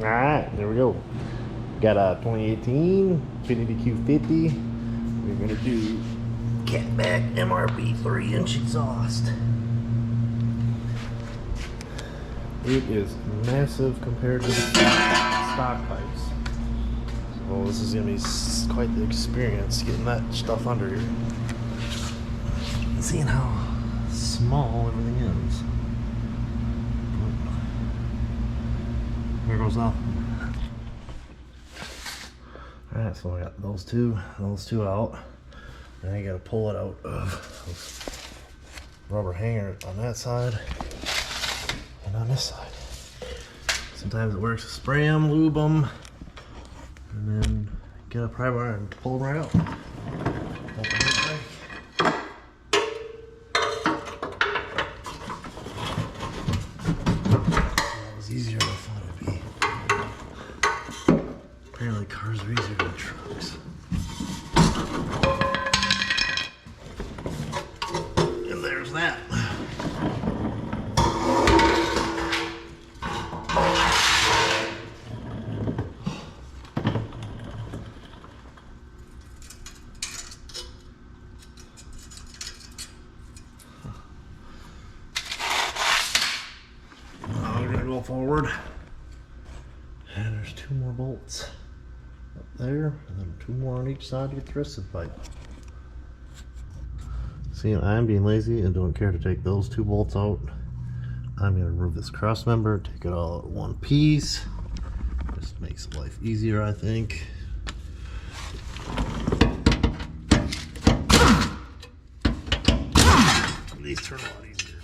Alright, there we go. Got a 2018 Infiniti Q50. We're gonna do catback MRP 3-inch exhaust. It is massive compared to the stock pipes. So this is gonna be quite the experience getting that stuff under here. Seeing how small everything is. Here goes nothing. Alright, so I got those two out. Now you gotta pull it out of those rubber hanger on that side and on this side. Sometimes it works to spray them, lube them, and then get a pry bar and pull them right out. Open this way. That was easier than I thought it'd be. Apparently cars are easier than trucks. And there's that. Now we're gonna go forward. And there's 2 more bolts up there, and then 2 more on each side to get the rest of the pipe. See, I'm being lazy and don't care to take those 2 bolts out. I'm going to remove this cross member, take it all at one piece. Just makes life easier, I think. These turn a lot easier.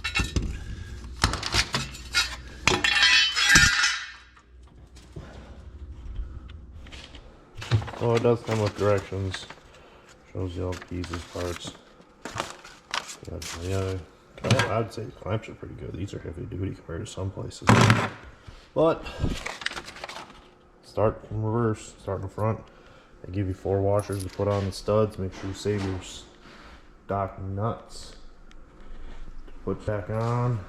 Oh, it does come with directions. Shows you all the pieces, parts. Yeah, I'd say the clamps are pretty good. These are heavy duty compared to some places. But start from reverse, start in front. They give you 4 washers to put on the studs. Make sure you save your stock nuts to put back on.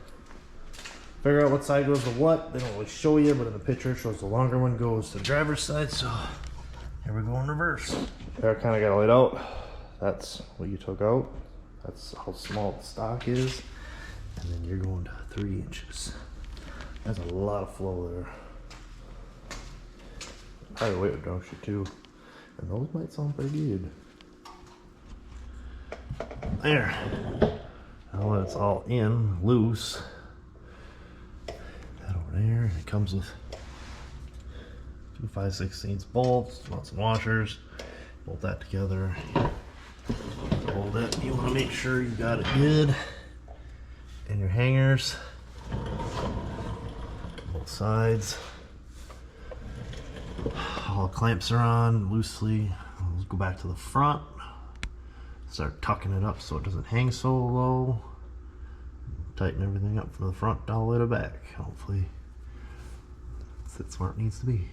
Figure out what side goes to what. They don't really show you, but in the picture it shows the longer one goes to the driver's side. So here we go in reverse. There, I kind of got it laid out. That's what you took out. That's how small the stock is. And then you're going to 3 inches. That's a lot of flow there. Probably weight with junction too. And those might sound pretty good. There. Now that it's all in, loose. That over there. It comes with 2 5/16 bolts, lots of washers. Bolt that together. Hold it. You want to make sure you got it good. And your hangers. Both sides. All the clamps are on loosely. Let's go back to the front. Start tucking it up so it doesn't hang so low. Tighten everything up from the front all the way to the back. Hopefully it sits where it needs to be.